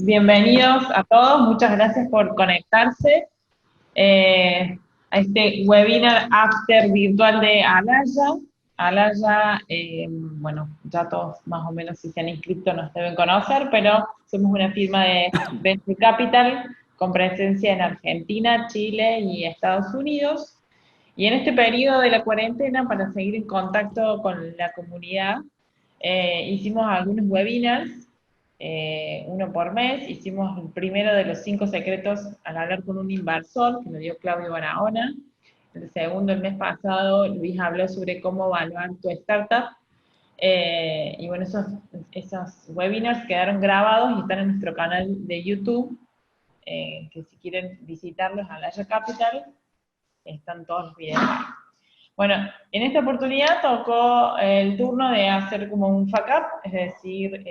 Bienvenidos a todos, muchas gracias por conectarse a este webinar after virtual de Alaya. Alaya, bueno, ya todos más o menos si se han inscrito nos deben conocer, pero somos una firma de Venture Capital con presencia en Argentina, Chile y Estados Unidos. Y en este periodo de la cuarentena, para seguir en contacto con la comunidad, hicimos algunos webinars, uno por mes. Hicimos el primero de los 5 secretos al hablar con un inversor, que lo dio Claudio Barahona. El segundo, el mes pasado, Luis habló sobre cómo evaluar tu startup. Y bueno, esos webinars quedaron grabados y están en nuestro canal de YouTube, que si quieren visitarlos, Alaya Capital, están todos los videos. Bueno, en esta oportunidad tocó el turno de hacer como un fuck up, es decir,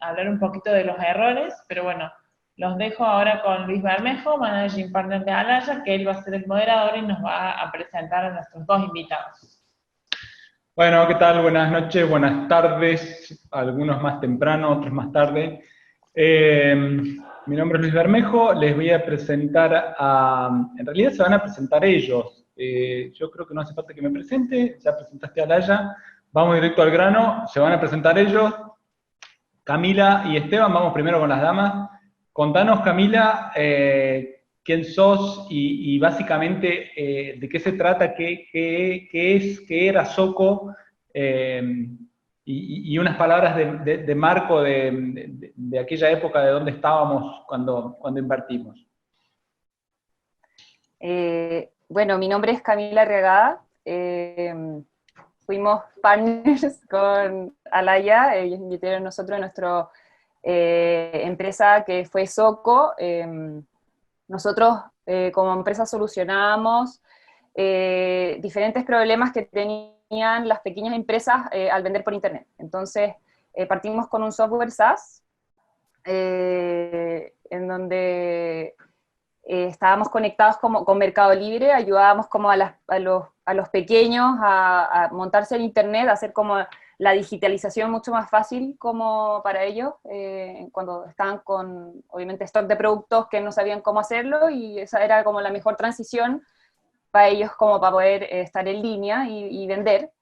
hablar un poquito de los errores, pero bueno, los dejo ahora con Luis Bermejo, Managing Partner de Alaya, que él va a ser el moderador y nos va a presentar a nuestros dos invitados. Bueno, ¿qué tal? Buenas noches, buenas tardes, algunos más temprano, otros más tarde. Mi nombre es Luis Bermejo, les voy a presentar en realidad se van a presentar ellos. Yo creo que no hace falta que me presente, ya presentaste a Alaya, vamos directo al grano, se van a presentar ellos. Camila y Esteban, vamos primero con las damas. Contanos, Camila, quién sos y básicamente de qué se trata, qué era Soco, y unas palabras de marco de aquella época, de dónde estábamos cuando invertimos. Bueno, mi nombre es Camila Regada. Fuimos partners con Alaya, ellos invitaron a nosotros a nuestra empresa que fue Soco. Nosotros como empresa solucionábamos diferentes problemas que tenían las pequeñas empresas al vender por internet. Entonces partimos con un software SaaS en donde estábamos conectados con Mercado Libre, ayudábamos como a los pequeños a montarse en internet, a hacer como la digitalización mucho más fácil como para ellos, cuando estaban con, obviamente, stock de productos que no sabían cómo hacerlo, y esa era como la mejor transición para ellos como para poder estar en línea y vender.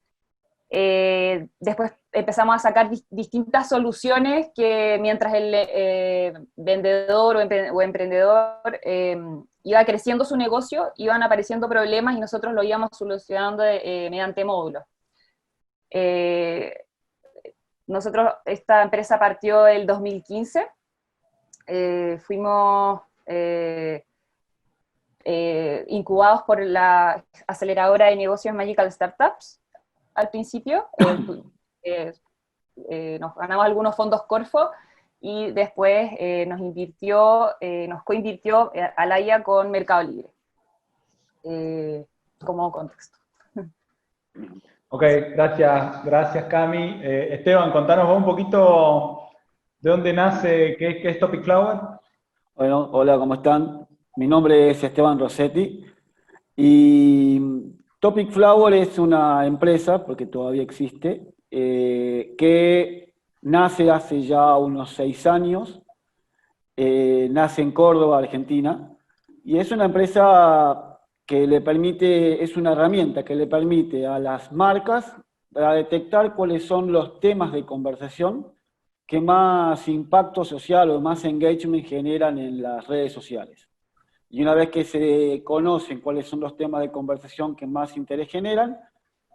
Después empezamos a sacar distintas soluciones que mientras el vendedor o emprendedor iba creciendo su negocio, iban apareciendo problemas y nosotros lo íbamos solucionando mediante módulos. Nosotros, esta empresa partió el 2015, fuimos incubados por la aceleradora de negocios Magical Startups al principio. Nos ganamos algunos fondos Corfo y después nos coinvirtió Alaya con Mercado Libre, como contexto. Ok, gracias Cami. Esteban, contanos vos un poquito de dónde nace, qué es Topic Flower. Bueno, hola, ¿cómo están? Mi nombre es Esteban Rossetti y Topic Flower es una empresa, porque todavía existe, que nace hace ya unos 6 años, nace en Córdoba, Argentina, y es una empresa que le permite, es una herramienta que le permite a las marcas para detectar cuáles son los temas de conversación que más impacto social o más engagement generan en las redes sociales. Y una vez que se conocen cuáles son los temas de conversación que más interés generan,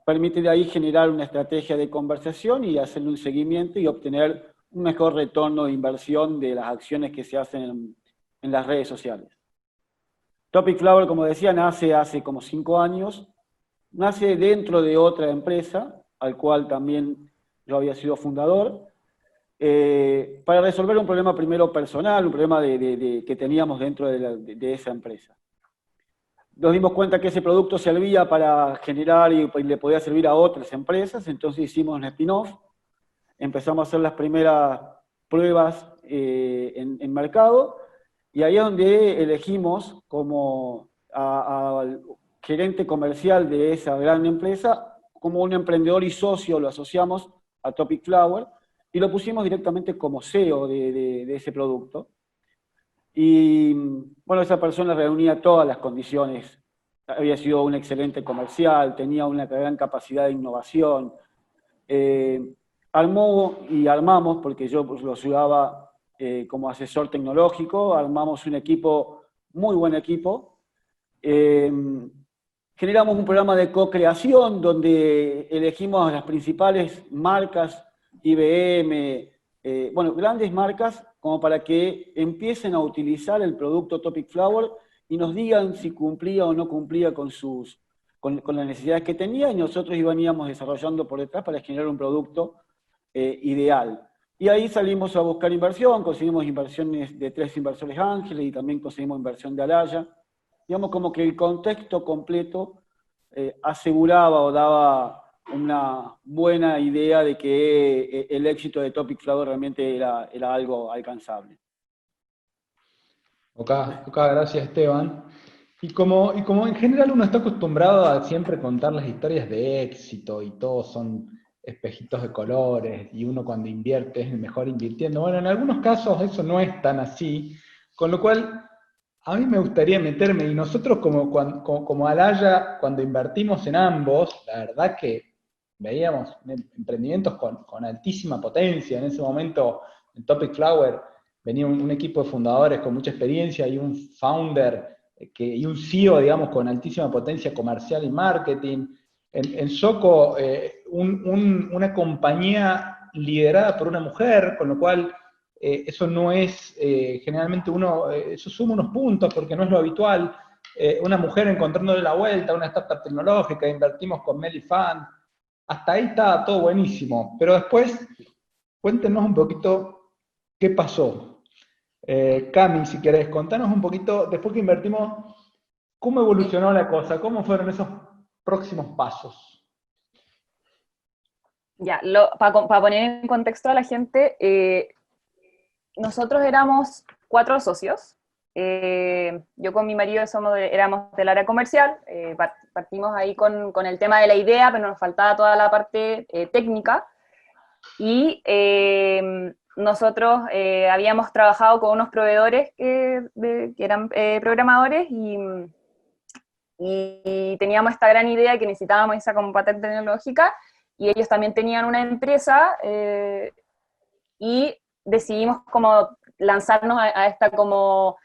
permite de ahí generar una estrategia de conversación y hacerle un seguimiento y obtener un mejor retorno de inversión de las acciones que se hacen en las redes sociales. Topic Flower, como decía, nace hace como 5 años, nace dentro de otra empresa, al cual también yo había sido fundador, para resolver un problema primero personal, un problema que teníamos dentro de esa empresa. Nos dimos cuenta que ese producto servía para generar y le podía servir a otras empresas, entonces hicimos un spin-off, empezamos a hacer las primeras pruebas en mercado, y ahí es donde elegimos como al gerente comercial de esa gran empresa, como un emprendedor y socio, lo asociamos a Topic Flower, y lo pusimos directamente como CEO de ese producto. Y bueno, esa persona reunía todas las condiciones. Había sido un excelente comercial, tenía una gran capacidad de innovación. Armó y armamos, porque yo pues, lo ayudaba como asesor tecnológico, armamos un equipo, muy buen equipo. Generamos un programa de co-creación donde elegimos las principales marcas, IBM, bueno, grandes marcas, como para que empiecen a utilizar el producto Topic Flower y nos digan si cumplía o no cumplía con las necesidades que tenía, y nosotros íbamos desarrollando por detrás para generar un producto ideal. Y ahí salimos a buscar inversión, conseguimos inversiones de 3 inversores ángeles y también conseguimos inversión de Alaya. Digamos como que el contexto completo aseguraba o daba una buena idea de que el éxito de Topic Flower realmente era algo alcanzable. Ok, gracias Esteban. Y como en general uno está acostumbrado a siempre contar las historias de éxito y todos son espejitos de colores y uno cuando invierte es el mejor invirtiendo. Bueno, en algunos casos eso no es tan así, con lo cual a mí me gustaría meterme, y nosotros como Alaya, cuando invertimos en ambos, la verdad que veíamos emprendimientos con altísima potencia. En ese momento en Topic Flower venía un equipo de fundadores con mucha experiencia y un founder y un CEO, digamos, con altísima potencia comercial y marketing. En Soco, una compañía liderada por una mujer, con lo cual eso no es, generalmente eso suma unos puntos porque no es lo habitual. Una mujer encontrándole la vuelta, una startup tecnológica, invertimos con Meli Fund. Hasta ahí está todo buenísimo, pero después cuéntenos un poquito qué pasó. Cami, si querés, contanos un poquito, después que invertimos, ¿cómo evolucionó la cosa? ¿Cómo fueron esos próximos pasos? Ya, para poner en contexto a la gente, nosotros éramos 4 socios. Yo con mi marido éramos del área comercial, partimos ahí con el tema de la idea, pero nos faltaba toda la parte técnica. Y nosotros habíamos trabajado con unos proveedores que eran programadores y teníamos esta gran idea que necesitábamos esa como patente tecnológica, y ellos también tenían una empresa y decidimos como lanzarnos a esta como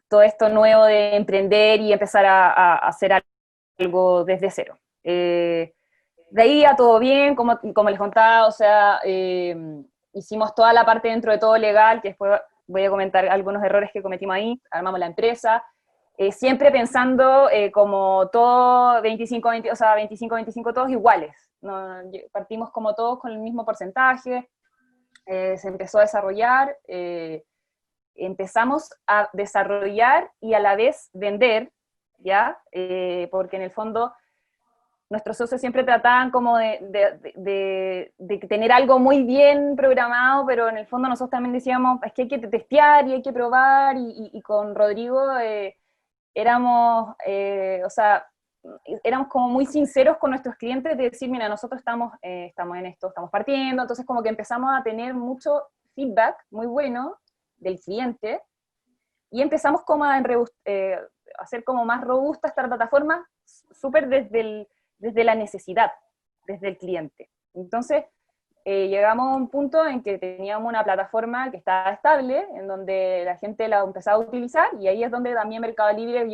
todo esto nuevo de emprender y empezar a hacer algo desde cero. De ahí a todo bien, como les contaba, o sea, hicimos toda la parte dentro de todo legal, que después voy a comentar algunos errores que cometimos ahí, armamos la empresa, siempre pensando como todo 25-25, o sea, 25-25 todos iguales, ¿no? Partimos como todos con el mismo porcentaje, se empezó a desarrollar, empezamos a desarrollar y a la vez vender, ¿ya? Porque en el fondo nuestros socios siempre trataban como de tener algo muy bien programado, pero en el fondo nosotros también decíamos, es que hay que testear y hay que probar, y con Rodrigo éramos, o sea, éramos como muy sinceros con nuestros clientes de decir, mira, nosotros estamos en esto, estamos partiendo, entonces como que empezamos a tener mucho feedback muy bueno del cliente, y empezamos como a hacer como más robusta esta plataforma, súper desde la necesidad, desde el cliente. Entonces, llegamos a un punto en que teníamos una plataforma que estaba estable, en donde la gente la empezaba a utilizar, y ahí es donde también Mercado Libre nos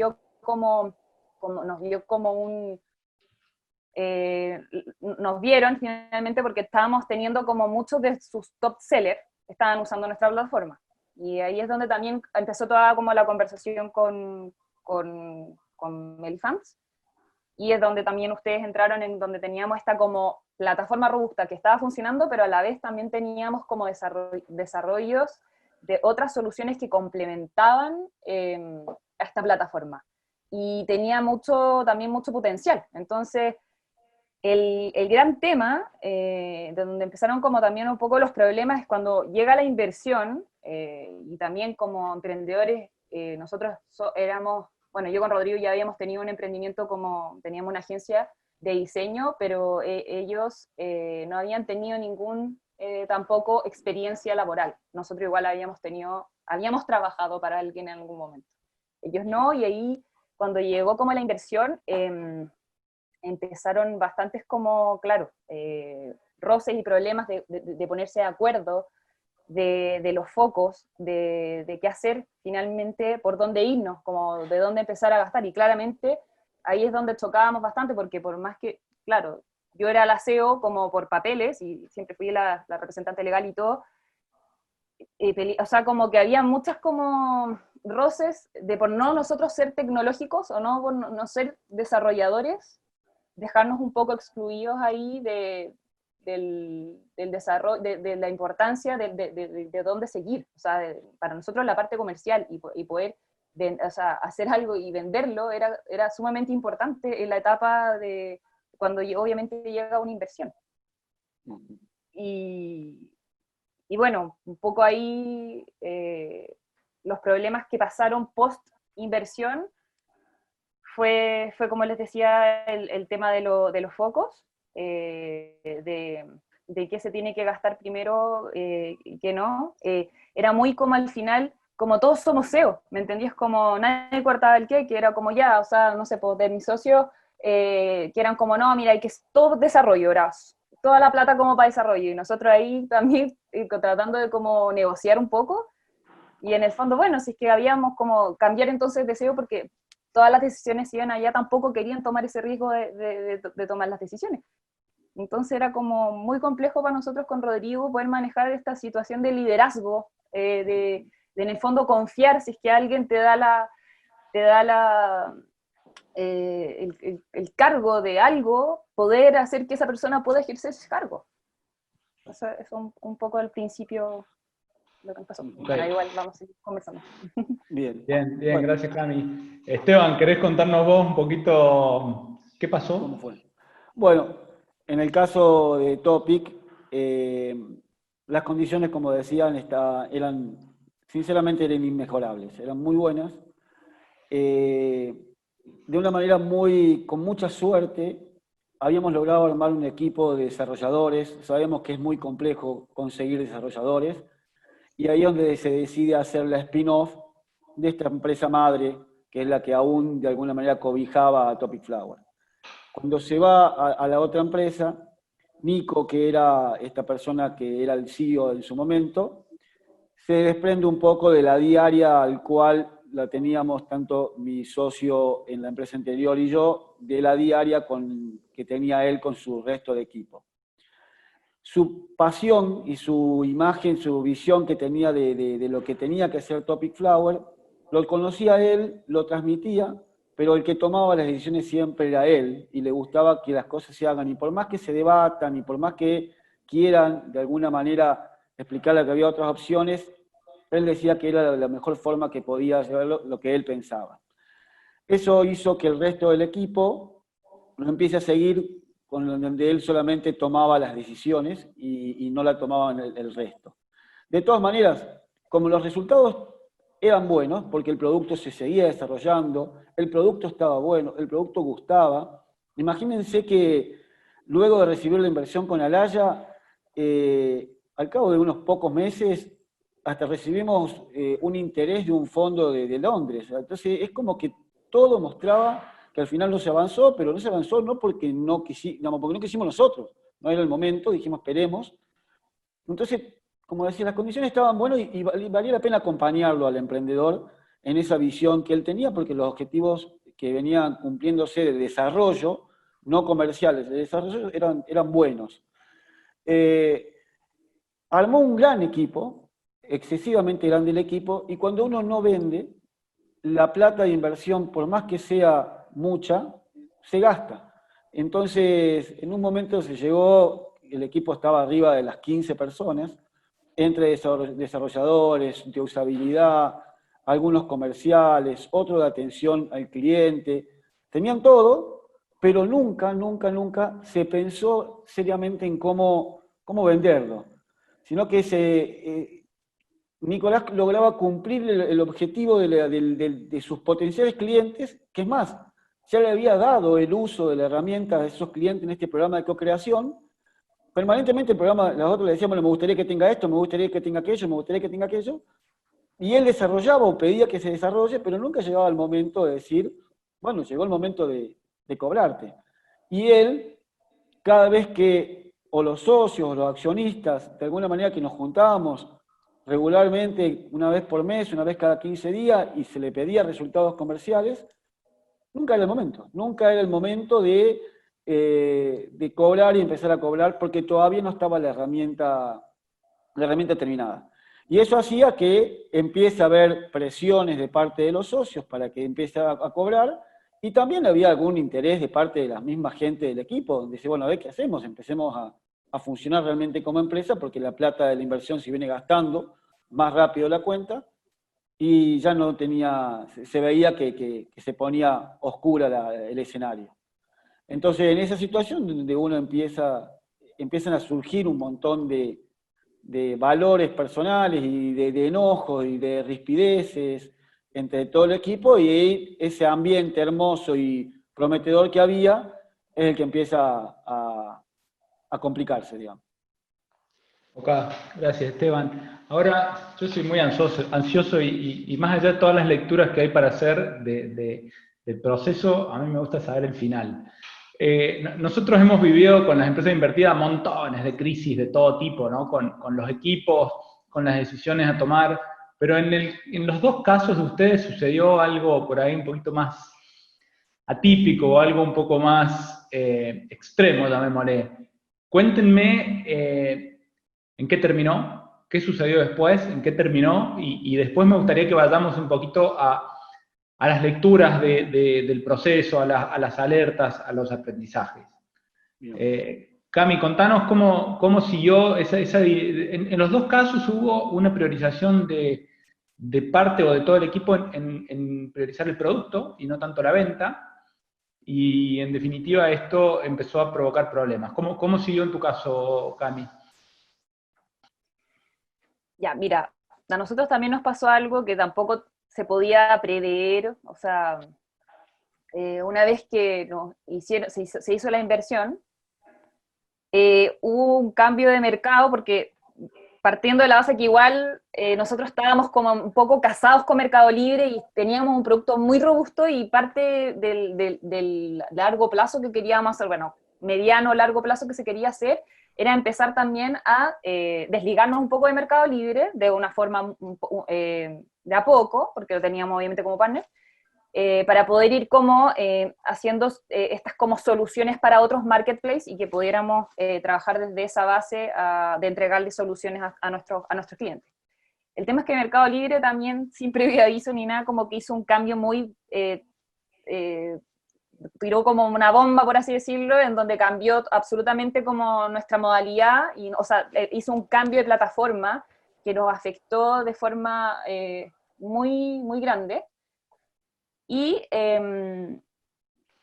vio como nos vieron finalmente porque estábamos teniendo como muchos de sus top sellers estaban usando nuestra plataforma. Y ahí es donde también empezó toda como la conversación con Melifans, y es donde también ustedes entraron, en donde teníamos esta como plataforma robusta que estaba funcionando, pero a la vez también teníamos como desarrollos de otras soluciones que complementaban a esta plataforma. Y tenía también mucho potencial. Entonces, el gran tema, de donde empezaron como también un poco los problemas, es cuando llega la inversión, y también como emprendedores, nosotros éramos, bueno, yo con Rodrigo ya habíamos tenido un emprendimiento, teníamos una agencia diseño, pero ellos no habían tenido ningún tampoco experiencia laboral. Nosotros igual habíamos trabajado para alguien en algún momento. Ellos no, y ahí cuando llegó como la inversión, empezaron bastantes como, claro, roces y problemas de ponerse de acuerdo, de los focos, de qué hacer finalmente, por dónde irnos, como de dónde empezar a gastar, y claramente ahí es donde chocábamos bastante, porque por más que, claro, yo era la CEO como por papeles, y siempre fui la representante legal y todo, o sea, como que había muchas como roces de por no nosotros ser tecnológicos, o no por no ser desarrolladores, dejarnos un poco excluidos ahí del desarrollo, de la importancia de dónde seguir. O sea, para nosotros la parte comercial y poder o sea, hacer algo y venderlo era sumamente importante en la etapa de cuando obviamente llega una inversión. Y bueno, un poco ahí los problemas que pasaron post inversión fue como les decía, el tema de los focos, de qué se tiene que gastar primero y qué no. Era muy como al final, como todos somos SEO, ¿me entendías? Como nadie cortaba el qué, que era como ya, o sea, no sé, pues de mis socios, que eran como, no, mira, hay que todo desarrollo, era toda la plata como para desarrollo, y nosotros ahí también tratando de como negociar un poco, y en el fondo, bueno, si es que habíamos como cambiar entonces de SEO, porque todas las decisiones iban allá, tampoco querían tomar ese riesgo de tomar las decisiones. Entonces era como muy complejo para nosotros con Rodrigo poder manejar esta situación de liderazgo, de en el fondo confiar si es que alguien te da el cargo de algo, poder hacer que esa persona pueda ejercer ese cargo. Eso es un poco al principio lo que pasó. Okay. Bueno, igual vamos a seguir conversando. Bien, bueno. Gracias, Cami. Esteban, ¿querés contarnos vos un poquito qué pasó? ¿Cómo fue? Bueno, en el caso de Topic, las condiciones, como decían, sinceramente eran inmejorables, eran muy buenas. De una manera con mucha suerte, habíamos logrado armar un equipo de desarrolladores. Sabemos que es muy complejo conseguir desarrolladores, y ahí es donde se decide hacer la spin-off de esta empresa madre, que es la que aún de alguna manera cobijaba a Topic Flower. Cuando se va a la otra empresa, Nico, que era esta persona que era el CEO en su momento, se desprende un poco de la diaria al cual la teníamos tanto mi socio en la empresa anterior y yo, de la diaria que tenía él con su resto de equipo. Su pasión y su imagen, su visión que tenía de lo que tenía que ser Topic Flower, lo conocía él, lo transmitía, pero el que tomaba las decisiones siempre era él, y le gustaba que las cosas se hagan, y por más que se debatan, y por más que quieran de alguna manera explicarle que había otras opciones, él decía que era la mejor forma que podía llevarlo, lo que él pensaba. Eso hizo que el resto del equipo lo empiece a seguir, con donde él solamente tomaba las decisiones y no la tomaban el resto. De todas maneras, como los resultados eran buenos, porque el producto se seguía desarrollando, el producto estaba bueno, el producto gustaba. Imagínense que luego de recibir la inversión con Alaya, al cabo de unos pocos meses, hasta recibimos un interés de un fondo de Londres. Entonces es como que todo mostraba que al final no se avanzó, pero no se avanzó no porque no quisimos nosotros, no era el momento, dijimos esperemos. Entonces, como decía, las condiciones estaban buenas y valía la pena acompañarlo al emprendedor en esa visión que él tenía, porque los objetivos que venían cumpliéndose de desarrollo, no comerciales, de desarrollo, eran buenos. Armó un gran equipo, excesivamente grande el equipo, y cuando uno no vende, la plata de inversión, por más que sea mucha, se gasta. Entonces, en un momento el equipo estaba arriba de las 15 personas, entre desarrolladores, de usabilidad, algunos comerciales, otros de atención al cliente. Tenían todo, pero nunca se pensó seriamente en cómo venderlo, sino que Nicolás lograba cumplir el objetivo de sus potenciales clientes, que es más, ya le había dado el uso de la herramienta a esos clientes en este programa de co-creación. Permanentemente el programa, nosotros le decíamos, me gustaría que tenga esto, me gustaría que tenga aquello, me gustaría que tenga aquello, y él desarrollaba o pedía que se desarrolle, pero nunca llegaba el momento de decir, bueno, llegó el momento de cobrarte. Y él, cada vez que, o los socios, o los accionistas, de alguna manera que nos juntábamos regularmente, una vez por mes, una vez cada 15 días, y se le pedía resultados comerciales, nunca era el momento. Nunca era el momento de cobrar y empezar a cobrar, porque todavía no estaba la herramienta terminada. Y eso hacía que empiece a haber presiones de parte de los socios para que empiece a cobrar, y también había algún interés de parte de la misma gente del equipo, donde dice, bueno, a ver qué hacemos, empecemos a funcionar realmente como empresa, porque la plata de la inversión se viene gastando más rápido la cuenta, y ya no tenía, se veía que se ponía oscura el escenario. Entonces, en esa situación donde uno empiezan a surgir un montón de valores personales y de enojos y de rispideces entre todo el equipo, y ese ambiente hermoso y prometedor que había es el que empieza a complicarse, digamos. Ok, gracias Esteban. Ahora, yo soy muy ansioso y más allá de todas las lecturas que hay para hacer del proceso, a mí me gusta saber el final. Nosotros hemos vivido con las empresas invertidas montones de crisis de todo tipo, ¿no? Con los equipos, con las decisiones a tomar, pero en los dos casos de ustedes sucedió algo por ahí un poquito más atípico o algo un poco más extremo, llamémosle. Cuéntenme en qué terminó, qué sucedió después, en qué terminó, y después me gustaría que vayamos un poquito a las lecturas del proceso, a las alertas, a los aprendizajes. Cami, contanos cómo siguió en los dos casos hubo una priorización de parte o de todo el equipo en priorizar el producto y no tanto la venta, y en definitiva esto empezó a provocar problemas. ¿Cómo siguió en tu caso, Cami? Ya, mira, a nosotros también nos pasó algo que tampoco se podía prever, o sea, una vez que se hizo la inversión, hubo un cambio de mercado, porque partiendo de la base que igual nosotros estábamos como un poco casados con Mercado Libre y teníamos un producto muy robusto, y parte del largo plazo que queríamos hacer, bueno, mediano o largo plazo que se quería hacer, era empezar también a desligarnos un poco de Mercado Libre de una forma de a poco, porque lo teníamos obviamente como partner, para poder ir como haciendo estas como soluciones para otros marketplaces, y que pudiéramos trabajar desde esa base de entregarle soluciones a nuestros clientes. El tema es que Mercado Libre también, sin previo aviso ni nada, como que hizo un cambio muy... tiró como una bomba, por así decirlo, en donde cambió absolutamente como nuestra modalidad, y, o sea, hizo un cambio de plataforma que nos afectó de forma muy, muy grande. Y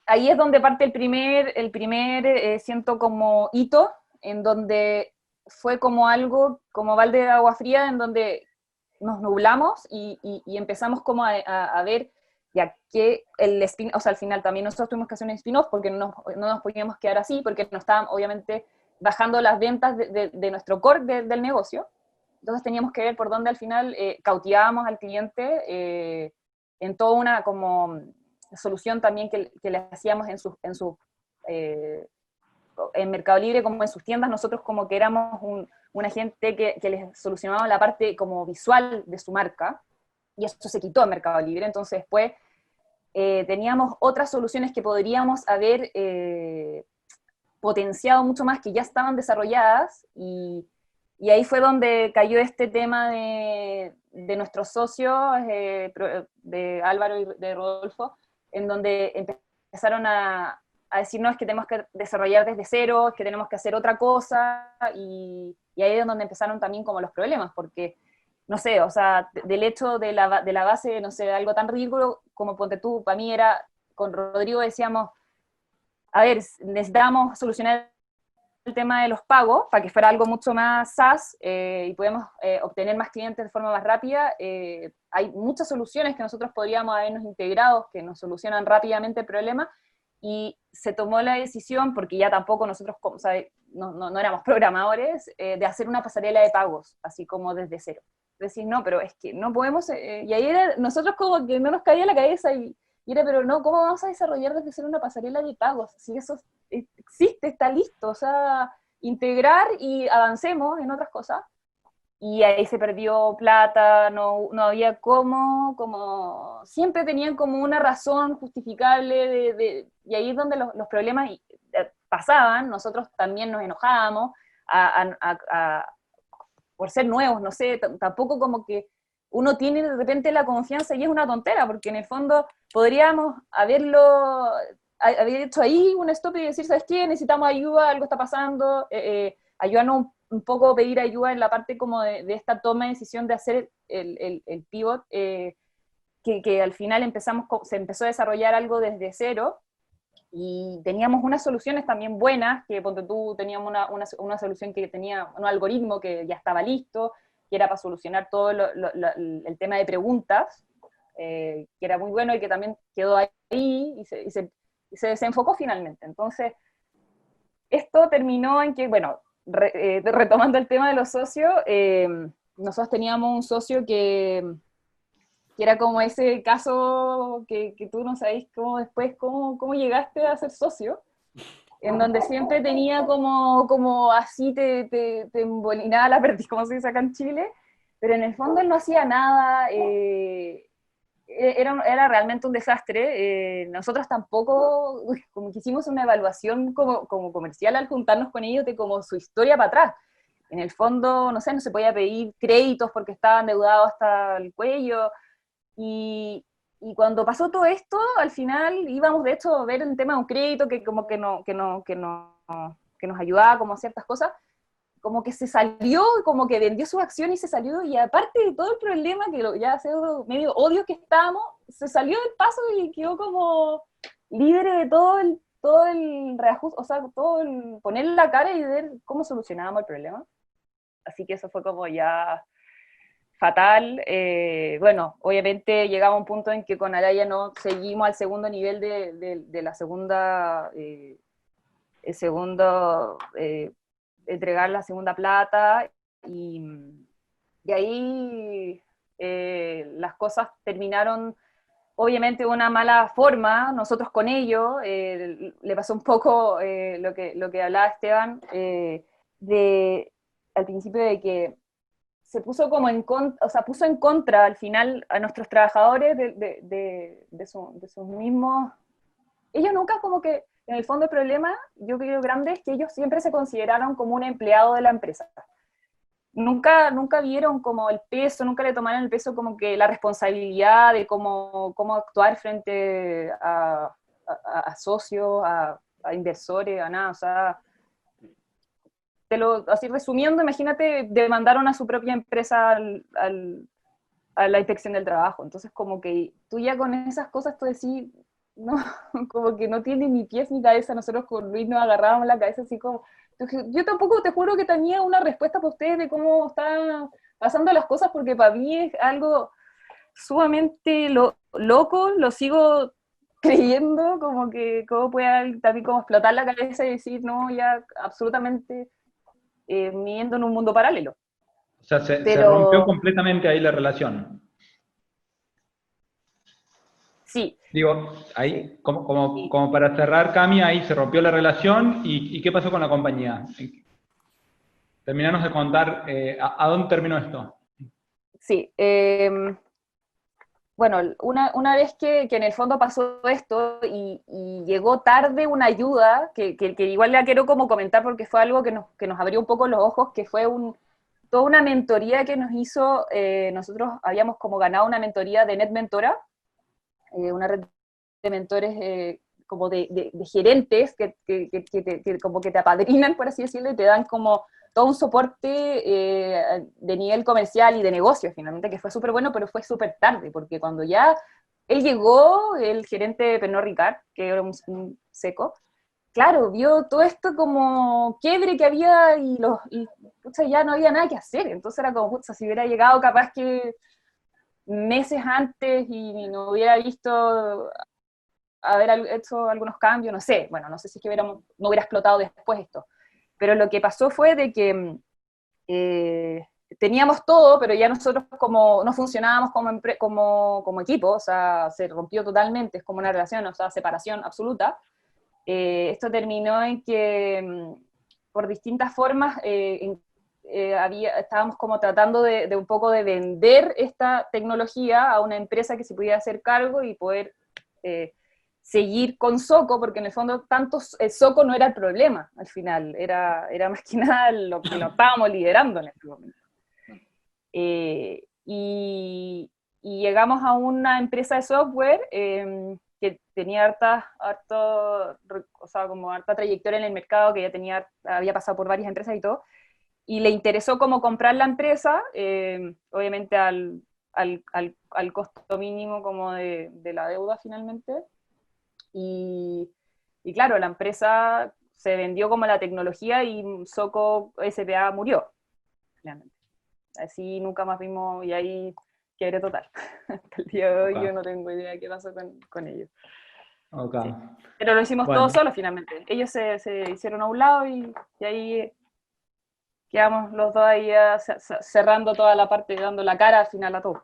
ahí es donde parte el primer siento como hito, en donde fue como algo, como balde de agua fría, en donde nos nublamos y empezamos como a ver ya que o sea, al final también nosotros tuvimos que hacer un spin-off, porque no nos podíamos quedar así, porque nos estaban obviamente bajando las ventas de nuestro core del negocio. Entonces teníamos que ver por dónde al final cautivábamos al cliente en toda una como solución también que le hacíamos en Mercado Libre, como en sus tiendas. Nosotros como que éramos un agente que les solucionaba la parte como visual de su marca, y eso se quitó en Mercado Libre. Entonces después teníamos otras soluciones que podríamos haber potenciado mucho más, que ya estaban desarrolladas, y ahí fue donde cayó este tema de nuestros socios, de Álvaro y de Rodolfo, en donde empezaron a decirnos que tenemos que desarrollar desde cero, que tenemos que hacer otra cosa, y ahí es donde empezaron también como los problemas, porque, no sé, o sea, del hecho de la base, no sé, algo tan ridículo como, ponte tú, para mí era, con Rodrigo decíamos, a ver, necesitamos solucionar el tema de los pagos, para que fuera algo mucho más SaaS y podemos obtener más clientes de forma más rápida. Hay muchas soluciones que nosotros podríamos habernos integrado, que nos solucionan rápidamente el problema, y se tomó la decisión, porque ya tampoco nosotros, o sea, no éramos programadores, de hacer una pasarela de pagos, así como desde cero. Decir, no, pero es que no podemos, y ahí nosotros como que no nos caía la cabeza, y era, pero no, ¿cómo vamos a desarrollar desde cero una pasarela de pagos? Si eso existe, está listo, o sea, integrar y avancemos en otras cosas. Y ahí se perdió plata, no había cómo, como siempre tenían como una razón justificable, y ahí es donde los problemas pasaban, nosotros también nos enojábamos por ser nuevos, no sé, tampoco como que uno tiene de repente la confianza y es una tontera, porque en el fondo podríamos haber hecho ahí un stop y decir, ¿sabes qué? Necesitamos ayuda, algo está pasando, ayúdanos un poco, pedir ayuda en la parte como de esta toma de decisión de hacer el pivot, que al final se empezó a desarrollar algo desde cero, y teníamos unas soluciones también buenas, que ponte tú, teníamos una solución que tenía un algoritmo que ya estaba listo, que era para solucionar todo el tema de preguntas, que era muy bueno y que también quedó ahí y se desenfocó finalmente. Entonces, esto terminó en que, bueno, retomando el tema de los socios, nosotros teníamos un socio que era como ese caso que tú no sabés cómo llegaste a ser socio, en donde siempre tenía como así te embolinaba la perdiz, como se dice acá en Chile, pero en el fondo él no hacía nada, era realmente un desastre. Nosotros tampoco, como que hicimos una evaluación como comercial al juntarnos con ellos de como su historia para atrás. En el fondo, no sé, no se podía pedir créditos porque estaba endeudado hasta el cuello, y cuando pasó todo esto, al final íbamos de hecho a ver el tema de un crédito que como que nos ayudaba como a ciertas cosas, como que se salió, como que vendió su acción y se salió, y aparte de todo el problema, que ya hace medio odio que estábamos, se salió del paso y quedó como libre de todo el reajuste, o sea, todo el poner la cara y ver cómo solucionábamos el problema. Así que eso fue como ya fatal. Bueno, obviamente llegaba un punto en que con Araya no seguimos al segundo nivel de la segunda, entregar la segunda plata, y ahí las cosas terminaron obviamente de una mala forma. Nosotros con ello, le pasó un poco lo que hablaba Esteban, al principio, de que se puso como puso en contra al final a nuestros trabajadores de sus mismos. Ellos nunca, como que, en el fondo el problema, yo creo grande, es que ellos siempre se consideraron como un empleado de la empresa. Nunca vieron como el peso, nunca le tomaron el peso, como que la responsabilidad de cómo actuar frente a socios, a inversores, a nada, o sea, así resumiendo, imagínate, demandaron a su propia empresa a la inspección del trabajo. Entonces, como que tú ya con esas cosas, tú decís, no, como que no tiene ni pies ni cabeza. Nosotros con Luis nos agarrábamos la cabeza así como, yo tampoco te juro que tenía una respuesta para ustedes de cómo están pasando las cosas, porque para mí es algo sumamente loco, lo sigo creyendo, como que cómo puede también como explotar la cabeza y decir, no, ya absolutamente viviendo en un mundo paralelo. O sea, se rompió completamente ahí la relación. Sí. Digo, ahí, como para cerrar, Cami, ahí se rompió la relación, ¿y qué pasó con la compañía? Terminanos de contar a dónde terminó esto. Sí, bueno, una vez que en el fondo pasó esto y llegó tarde una ayuda, que igual la quiero como comentar porque fue algo que nos abrió un poco los ojos, que fue toda una mentoría que nos hizo. Nosotros habíamos como ganado una mentoría de NetMentora, una red de mentores como de gerentes que como que te apadrinan, por así decirlo, y te dan como todo un soporte de nivel comercial y de negocio, finalmente, que fue súper bueno, pero fue súper tarde, porque cuando ya él llegó, el gerente Pernod Ricard, que era un seco, claro, vio todo esto como quiebre que había y pucha, ya no había nada que hacer. Entonces era como, pucha, si hubiera llegado capaz que meses antes y no hubiera visto hecho algunos cambios, no sé, bueno, no sé si es que no hubiera explotado después esto. Pero lo que pasó fue de que teníamos todo, pero ya nosotros como no funcionábamos como equipo, o sea, se rompió totalmente, es como una relación, o sea, separación absoluta. Esto terminó en que por distintas formas estábamos como tratando de un poco de vender esta tecnología a una empresa que se pudiera hacer cargo y poder seguir con Soco, porque en el fondo tanto Soco no era el problema al final, era más que nada lo que lo estábamos liderando en este momento. Y llegamos a una empresa de software que tenía o sea, como harta trayectoria en el mercado, que ya había pasado por varias empresas y todo, y le interesó como comprar la empresa, obviamente al costo mínimo como de la deuda finalmente, y claro, la empresa se vendió como la tecnología y Soco S.p.A. murió, finalmente. Así nunca más vimos, y ahí quiebre total. Hasta el día de hoy yo no tengo idea de qué pasó con ellos. Okay. Sí. Pero lo hicimos Bueno. todos solos finalmente. Ellos se hicieron a un lado y ahí quedamos los dos ahí cerrando toda la parte, dando la cara al final a todo.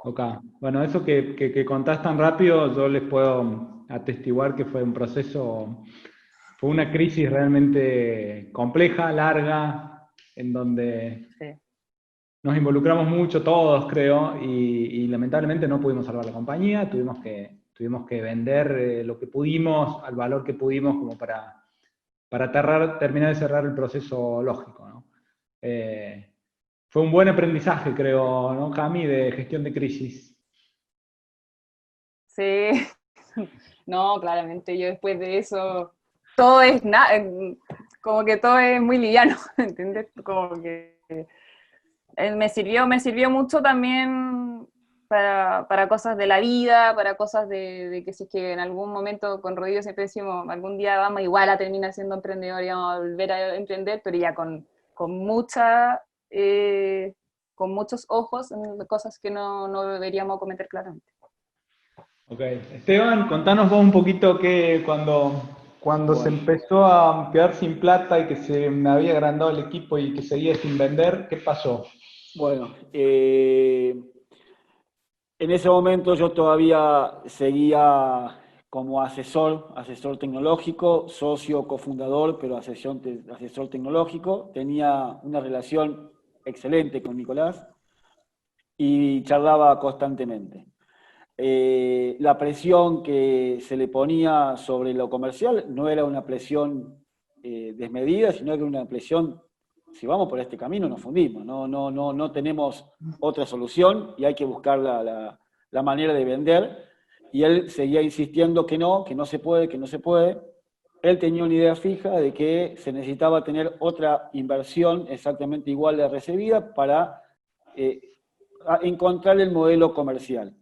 Ok, bueno, eso que contás tan rápido, yo les puedo atestiguar que fue un proceso, fue una crisis realmente compleja, larga, en donde Sí. nos involucramos mucho todos, creo, y lamentablemente no pudimos salvar la compañía, tuvimos que vender lo que pudimos, al valor que pudimos, como para terminar de cerrar el proceso lógico, ¿no? Fue un buen aprendizaje, creo, ¿no, Cami, de gestión de crisis? Sí, no, claramente yo después de eso, todo es nada, como que todo es muy liviano, ¿entiendes? Como que me sirvió mucho también para cosas de la vida, para cosas de que si es que en algún momento con Rodrigo siempre decimos, algún día vamos igual a terminar siendo emprendedor y vamos a volver a emprender, pero ya con muchos ojos en cosas que no deberíamos cometer claramente. Ok, Esteban, contanos vos un poquito que cuando se empezó a quedar sin plata y que se me había agrandado el equipo y que seguía sin vender, ¿qué pasó? Bueno, en ese momento yo todavía seguía como asesor tecnológico, socio cofundador, pero asesor tecnológico. Tenía una relación excelente con Nicolás y charlaba constantemente. La presión que se le ponía sobre lo comercial no era una presión desmedida, sino que era una presión, si vamos por este camino nos fundimos, no tenemos otra solución y hay que buscar la manera de vender. Y él seguía insistiendo que no se puede, que no se puede. Él tenía una idea fija de que se necesitaba tener otra inversión exactamente igual de recibida para encontrar el modelo comercial.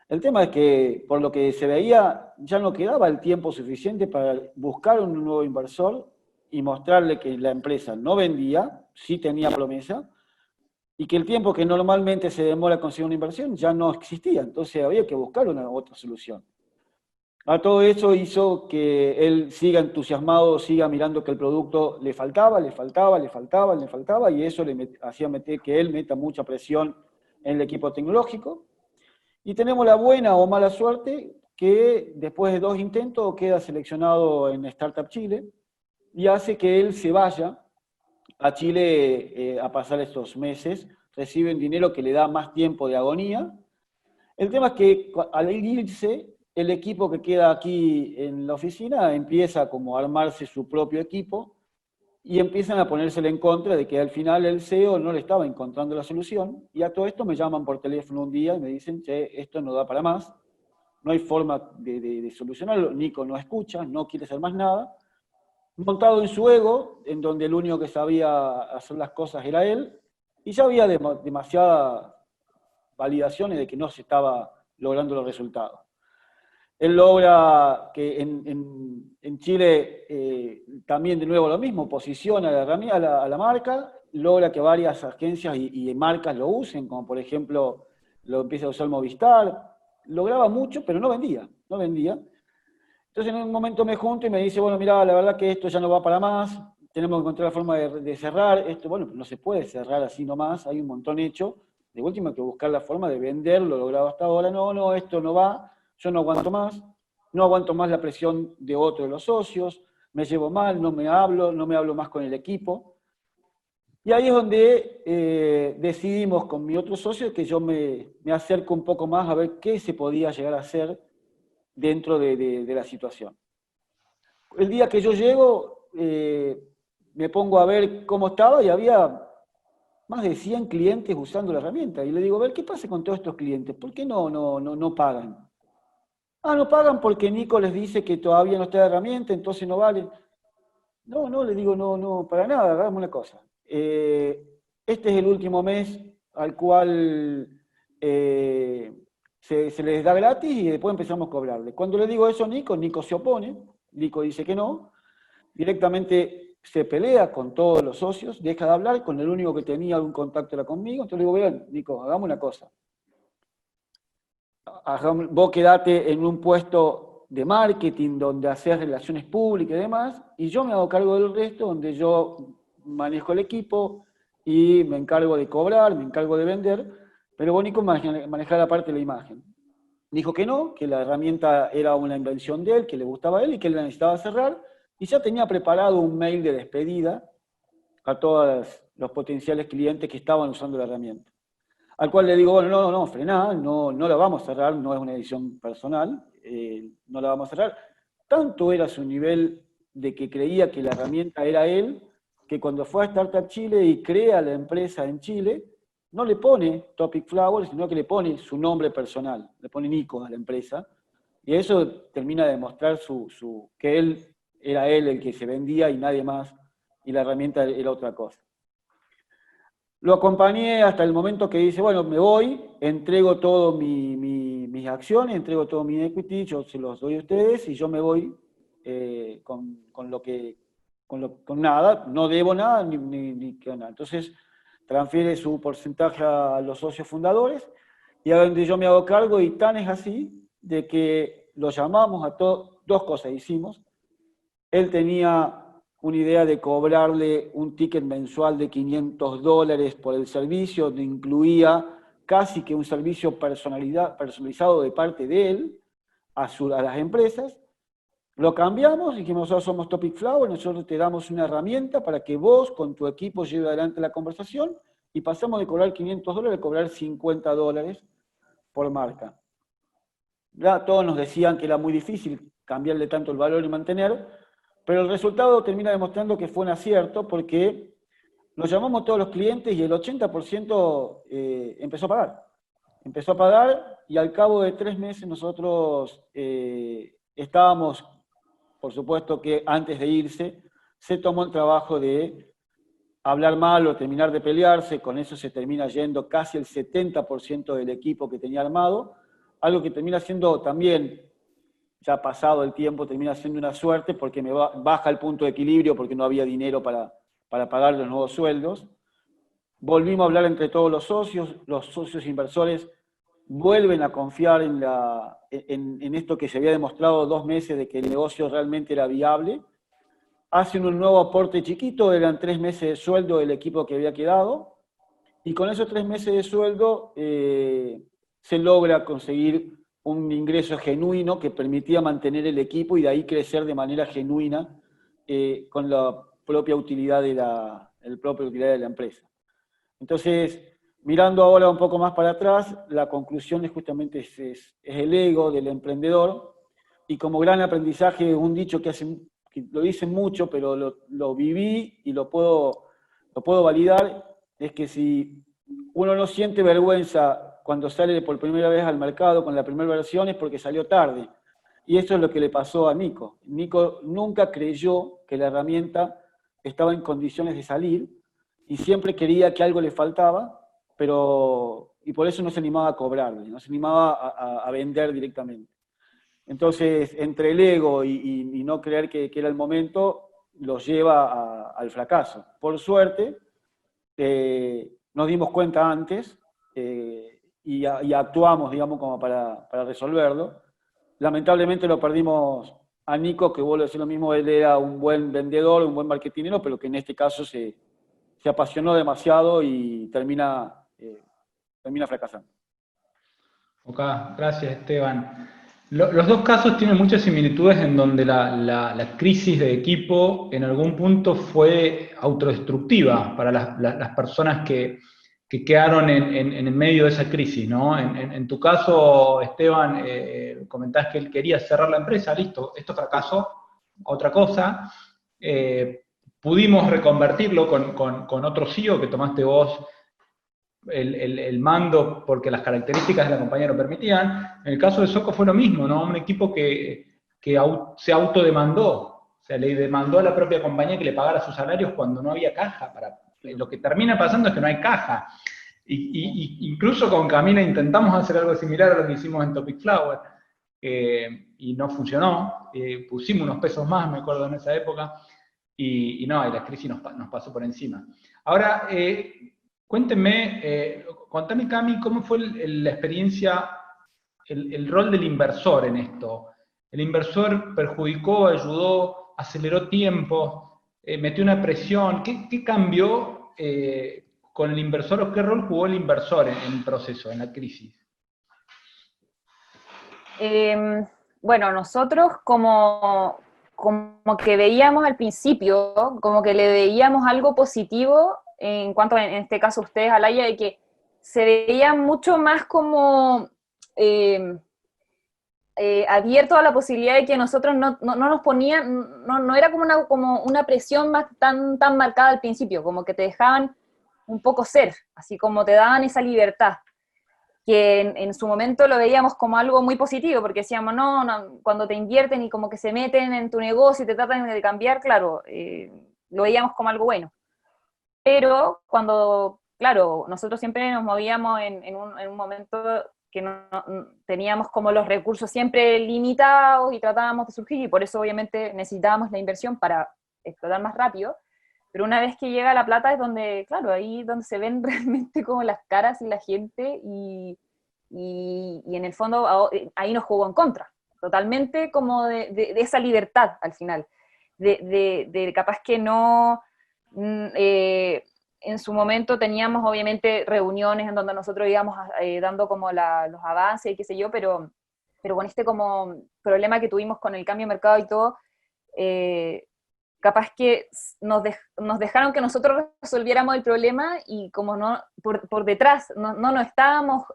El tema es que, por lo que se veía, ya no quedaba el tiempo suficiente para buscar un nuevo inversor y mostrarle que la empresa no vendía, sí tenía promesa, y que el tiempo que normalmente se demora conseguir una inversión ya no existía. Entonces había que buscar una otra solución. A todo eso hizo que él siga entusiasmado, siga mirando que el producto le faltaba, y eso le hacía que él meta mucha presión en el equipo tecnológico. Y tenemos la buena o mala suerte que después de 2 intentos queda seleccionado en Startup Chile y hace que él se vaya a Chile a pasar estos meses, recibe un dinero que le da más tiempo de agonía. El tema es que al irse, el equipo que queda aquí en la oficina empieza como a armarse su propio equipo y empiezan a ponérsele en contra de que al final el CEO no le estaba encontrando la solución, y a todo esto me llaman por teléfono un día y me dicen, che, esto no da para más, no hay forma de solucionarlo, Nico no escucha, no quiere hacer más nada, montado en su ego, en donde el único que sabía hacer las cosas era él, y ya había demasiadas validaciones de que no se estaba logrando los resultados. Él logra que en Chile también de nuevo lo mismo, posiciona la herramienta a la marca, logra que varias agencias y marcas lo usen, como por ejemplo lo empieza a usar Movistar, lograba mucho, pero no vendía. Entonces en un momento me junto y me dice, bueno, mira, la verdad que esto ya no va para más, tenemos que encontrar la forma de cerrar esto. Bueno, no se puede cerrar así nomás, hay un montón hecho. De último hay que buscar la forma de vender lo logrado hasta ahora. No, esto no va, yo no aguanto más la presión de otro de los socios, me llevo mal, no me hablo más con el equipo. Y ahí es donde decidimos con mi otro socio que yo me acerco un poco más a ver qué se podía llegar a hacer dentro de la situación. El día que yo llego, me pongo a ver cómo estaba y había más de 100 clientes usando la herramienta. Y le digo, a ver, ¿qué pasa con todos estos clientes? ¿Por qué no pagan? Ah, no pagan porque Nico les dice que todavía no está la herramienta, entonces no vale. No, le digo, no, para nada, hagamos una cosa. Este es el último mes al cual se les da gratis y después empezamos a cobrarle. Cuando le digo eso a Nico se opone, Nico dice que no, directamente se pelea con todos los socios, deja de hablar, con el único que tenía algún contacto era conmigo, entonces le digo, vean, Nico, hagamos una cosa. Vos quedate en un puesto de marketing donde haces relaciones públicas y demás, y yo me hago cargo del resto, donde yo manejo el equipo y me encargo de cobrar, me encargo de vender, pero vos, Nico, manejar la parte de la imagen. Dijo que no, que la herramienta era una invención de él, que le gustaba a él y que él la necesitaba cerrar, y ya tenía preparado un mail de despedida a todos los potenciales clientes que estaban usando la herramienta. Al cual le digo, bueno, no, frená, no la vamos a cerrar, no es una edición personal, no la vamos a cerrar. Tanto era su nivel de que creía que la herramienta era él, que cuando fue a Startup Chile y crea la empresa en Chile, no le pone Topic Flower, sino que le pone su nombre personal, le pone Nico a la empresa, y eso termina de demostrar que él era él el que se vendía y nadie más, y la herramienta era otra cosa. Lo acompañé hasta el momento que dice, bueno, me voy, entrego todo mis acciones, entrego todo mi equity, yo se los doy a ustedes y yo me voy con nada, no debo nada ni nada. Entonces, transfiere su porcentaje a los socios fundadores y a donde yo me hago cargo, y tan es así de que lo llamamos a todos, dos cosas hicimos. Él tenía una idea de cobrarle un ticket mensual de $500 por el servicio, donde incluía casi que un servicio personalizado de parte de él a las empresas. Lo cambiamos y dijimos, nosotros somos Topic Flower, nosotros te damos una herramienta para que vos con tu equipo lleve adelante la conversación, y pasamos de cobrar $500 a cobrar $50 por marca. Ya todos nos decían que era muy difícil cambiarle tanto el valor y mantener, pero el resultado termina demostrando que fue un acierto, porque nos llamamos todos los clientes y el 80% empezó a pagar. Empezó a pagar y al cabo de 3 meses nosotros estábamos, por supuesto que antes de irse, se tomó el trabajo de hablar mal o terminar de pelearse, con eso se termina yendo casi el 70% del equipo que tenía armado, algo que termina siendo también, ya pasado el tiempo, termina siendo una suerte porque me baja el punto de equilibrio porque no había dinero para pagar los nuevos sueldos. Volvimos a hablar entre todos los socios inversores vuelven a confiar en esto que se había demostrado 2 meses de que el negocio realmente era viable. Hacen un nuevo aporte chiquito, eran 3 meses de sueldo del equipo que había quedado, y con esos 3 meses de sueldo se logra conseguir un ingreso genuino que permitía mantener el equipo y de ahí crecer de manera genuina con la propia utilidad de la empresa. Entonces, mirando ahora un poco más para atrás, la conclusión es justamente es el ego del emprendedor, y como gran aprendizaje, un dicho que lo dicen mucho, pero lo viví y lo puedo validar, es que si uno no siente vergüenza cuando sale por primera vez al mercado con la primera versión es porque salió tarde. Y eso es lo que le pasó a Nico. Nico nunca creyó que la herramienta estaba en condiciones de salir y siempre quería que algo le faltaba, y por eso no se animaba a cobrarle, no se animaba a vender directamente. Entonces, entre el ego y no creer que era el momento, los lleva al fracaso. Por suerte, nos dimos cuenta antes y actuamos, digamos, como para resolverlo. Lamentablemente lo perdimos a Nico, que vuelve a decir lo mismo, él era un buen vendedor, un buen marketinero, pero que en este caso se apasionó demasiado y termina fracasando. Ok, gracias Esteban. Los dos casos tienen muchas similitudes en donde la crisis de equipo en algún punto fue autodestructiva para las personas que quedaron en el medio de esa crisis, ¿no? En tu caso, Esteban, comentás que él quería cerrar la empresa, listo, esto fracasó, otra cosa. Pudimos reconvertirlo con otro CEO que tomaste vos el mando porque las características de la compañía lo permitían. En el caso de Soco fue lo mismo, ¿no? Un equipo que se autodemandó, o sea, le demandó a la propia compañía que le pagara sus salarios cuando no había caja. Lo que termina pasando es que no hay caja. Incluso con Camila intentamos hacer algo similar a lo que hicimos en Topic Flower, y no funcionó. Pusimos unos pesos más, me acuerdo, en esa época, y la crisis nos pasó por encima. Ahora, cuéntenme, contame, Cami, ¿cómo fue la experiencia, el rol del inversor en esto? ¿El inversor perjudicó, ayudó, aceleró tiempo, metió una presión? ¿Qué cambió con el inversor o qué rol jugó el inversor en el proceso, en la crisis? Bueno, nosotros como que veíamos al principio, como que le veíamos algo positivo en cuanto, en este caso ustedes, Alaya, de que se veía mucho más como abierto a la posibilidad de que nosotros no nos ponían, no era como una presión más tan marcada al principio, como que te dejaban un poco ser, así como te daban esa libertad, que en su momento lo veíamos como algo muy positivo, porque decíamos, no, cuando te invierten y como que se meten en tu negocio y te tratan de cambiar, claro, lo veíamos como algo bueno. Pero cuando, claro, nosotros siempre nos movíamos en un momento que teníamos como los recursos siempre limitados y tratábamos de surgir, y por eso obviamente necesitábamos la inversión para explotar más rápido, pero una vez que llega la plata es donde, claro, ahí donde se ven realmente como las caras y la gente, y en el fondo ahí nos jugó en contra, totalmente como de esa libertad al final, de capaz que no... en su momento teníamos obviamente reuniones en donde nosotros íbamos dando como los avances y qué sé yo, pero con este como problema que tuvimos con el cambio de mercado y todo, capaz que nos dejaron que nosotros resolviéramos el problema, y como no, por detrás, no estábamos,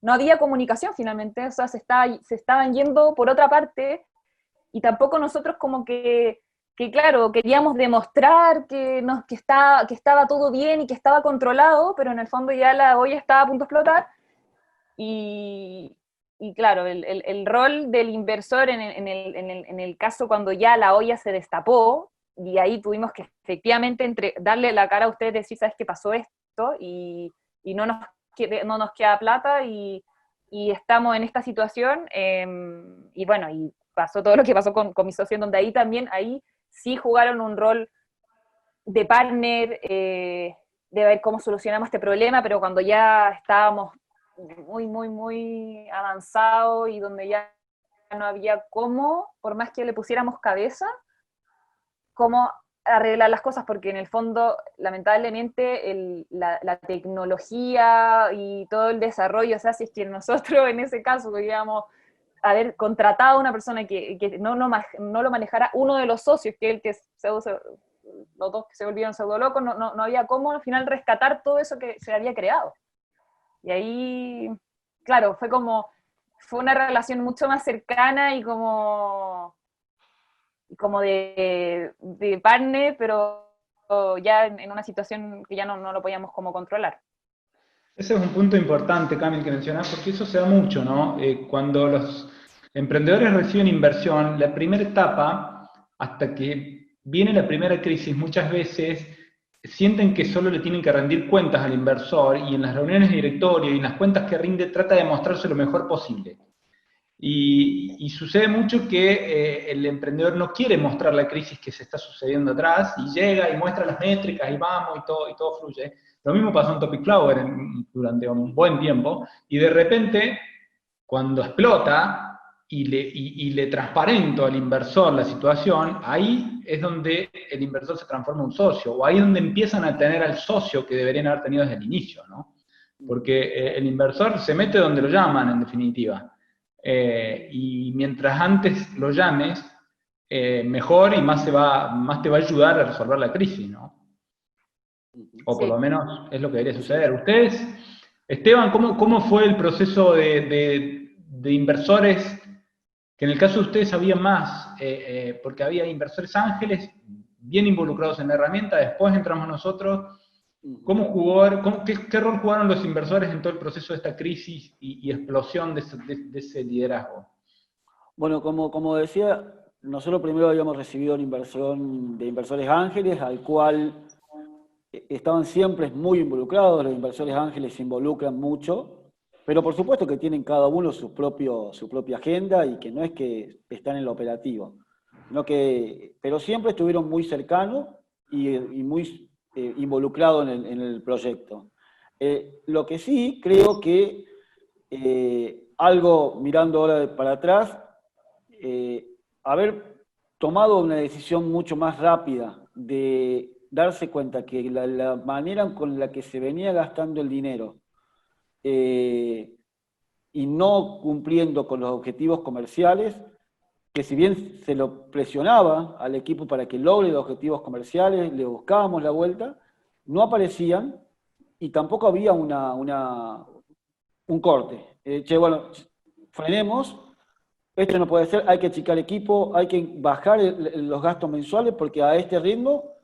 no había comunicación finalmente, o sea, se estaban yendo por otra parte, y tampoco nosotros como que claro, queríamos demostrar que estaba todo bien y que estaba controlado, pero en el fondo ya la olla estaba a punto de explotar, y claro, el rol del inversor en el caso cuando ya la olla se destapó, y ahí tuvimos que efectivamente darle la cara a ustedes, decir, ¿sabes qué pasó esto? Y no nos queda plata, y estamos en esta situación, y bueno, y pasó todo lo que pasó con mi socio, en donde ahí sí jugaron un rol de partner, de ver cómo solucionamos este problema, pero cuando ya estábamos muy, muy, muy avanzados y donde ya no había cómo, por más que le pusiéramos cabeza, cómo arreglar las cosas, porque en el fondo, lamentablemente, la tecnología y todo el desarrollo, o sea, si es que nosotros en ese caso, digamos, haber contratado a una persona que no lo manejara uno de los socios, que es el que los dos que se volvieron pseudo locos, no había cómo al final rescatar todo eso que se había creado. Y ahí, claro, fue una relación mucho más cercana y como de partner, pero ya en una situación que ya no lo podíamos como controlar. Ese es un punto importante, Camil, que mencionás, porque eso se da mucho, ¿no? Cuando los emprendedores reciben inversión, la primera etapa, hasta que viene la primera crisis, muchas veces sienten que solo le tienen que rendir cuentas al inversor, y en las reuniones de directorio y en las cuentas que rinde trata de mostrarse lo mejor posible. Y sucede mucho que el emprendedor no quiere mostrar la crisis que se está sucediendo atrás, y llega y muestra las métricas, y vamos, y todo fluye. Lo mismo pasó en Topic Flower durante un buen tiempo, y de repente, cuando explota, y le transparento al inversor la situación, ahí es donde el inversor se transforma en un socio, o ahí es donde empiezan a tener al socio que deberían haber tenido desde el inicio, ¿no? Porque el inversor se mete donde lo llaman, en definitiva. Y mientras antes lo llames, mejor y más te va a ayudar a resolver la crisis, ¿no? O por Sí. lo menos es lo que debería suceder. Ustedes, Esteban, ¿cómo fue el proceso de inversores? Que en el caso de ustedes había más, porque había inversores ángeles bien involucrados en la herramienta, después entramos nosotros. ¿Cómo qué rol jugaron los inversores en todo el proceso de esta crisis y explosión de ese liderazgo? Bueno, como decía, nosotros primero habíamos recibido una inversión de inversores ángeles, al cual estaban siempre muy involucrados. Los inversores ángeles se involucran mucho, pero por supuesto que tienen cada uno su propia agenda, y que no es que están en lo operativo, pero siempre estuvieron muy cercanos y muy involucrados en el proyecto. Lo que sí creo que algo mirando ahora para atrás, haber tomado una decisión mucho más rápida de darse cuenta que la manera con la que se venía gastando el dinero y no cumpliendo con los objetivos comerciales, que si bien se lo presionaba al equipo para que logre los objetivos comerciales, le buscábamos la vuelta, no aparecían, y tampoco había un corte. Bueno, frenemos, esto no puede ser, hay que achicar equipo, hay que bajar los gastos mensuales, porque a este ritmo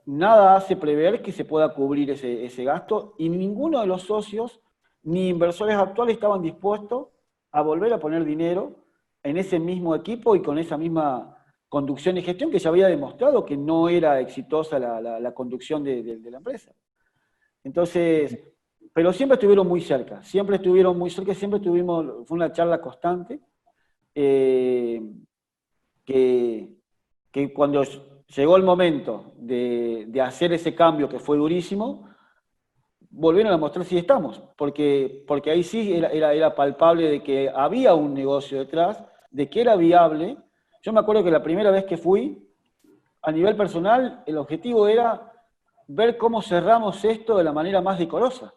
nada hace prever que se pueda cubrir ese gasto, y ninguno de los socios ni inversores actuales estaban dispuestos a volver a poner dinero en ese mismo equipo y con esa misma conducción y gestión, que ya había demostrado que no era exitosa la conducción de la empresa. Entonces, pero siempre estuvieron muy cerca, siempre tuvimos, fue una charla constante, que cuando llegó el momento de hacer ese cambio, que fue durísimo, volvieron a mostrar si estamos, porque ahí sí era palpable de que había un negocio detrás, de que era viable. Yo me acuerdo que la primera vez que fui, a nivel personal, el objetivo era ver cómo cerramos esto de la manera más decorosa.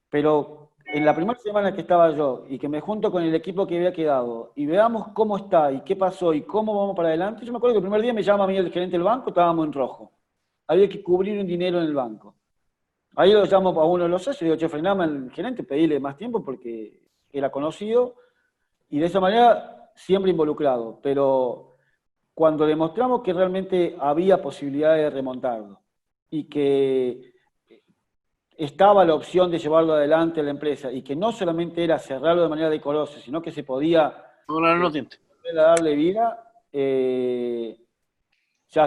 Pero en la primera semana que estaba yo, y que me junto con el equipo que había quedado, y veamos cómo está, y qué pasó, y cómo vamos para adelante, yo me acuerdo que el primer día me llama a mí el gerente del banco, estábamos en rojo. Había que cubrir un dinero en el banco. Ahí lo llamo a uno de los socios y digo, che, frename al gerente, pedíle más tiempo porque era conocido, y de esa manera siempre involucrado. Pero cuando demostramos que realmente había posibilidad de remontarlo y que estaba la opción de llevarlo adelante a la empresa, y que no solamente era cerrarlo de manera decorosa, sino que se podía darle vida, ya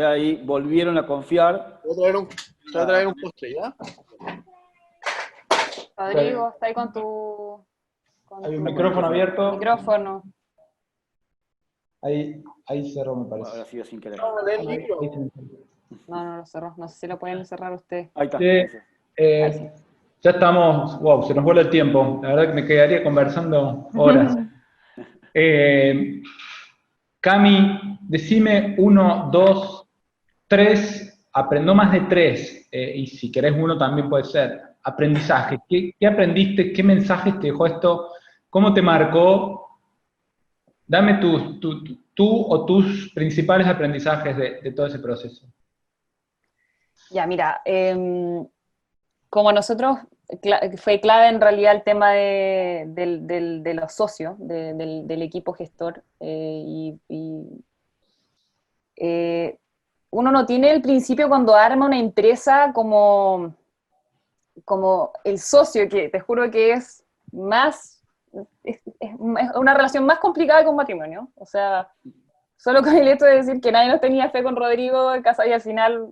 ahí volvieron a confiar. Te voy a traer un postre, ¿ya? Rodrigo, está ahí con tu... Hay un micrófono abierto. Micrófono. Ahí cerró, me parece. Ahora sí, sin querer. No lo cerró. No sé si lo pueden cerrar ustedes. Ahí está. Ya estamos, wow, se nos vuela el tiempo. La verdad que me quedaría conversando horas. Cami, decime 1, 2, 3, aprendo más de 3, y si querés uno también puede ser. Aprendizaje. ¿Qué aprendiste? ¿Qué mensajes te dejó esto? ¿Cómo te marcó? Dame tú o tus principales aprendizajes de todo ese proceso. Ya, mira, como nosotros, fue clave en realidad el tema de los socios, del equipo gestor, uno no tiene el principio cuando arma una empresa como el socio, que te juro que es una relación más complicada que un matrimonio. O sea, solo con el hecho de decir que nadie nos tenía fe con Rodrigo en casa, y al final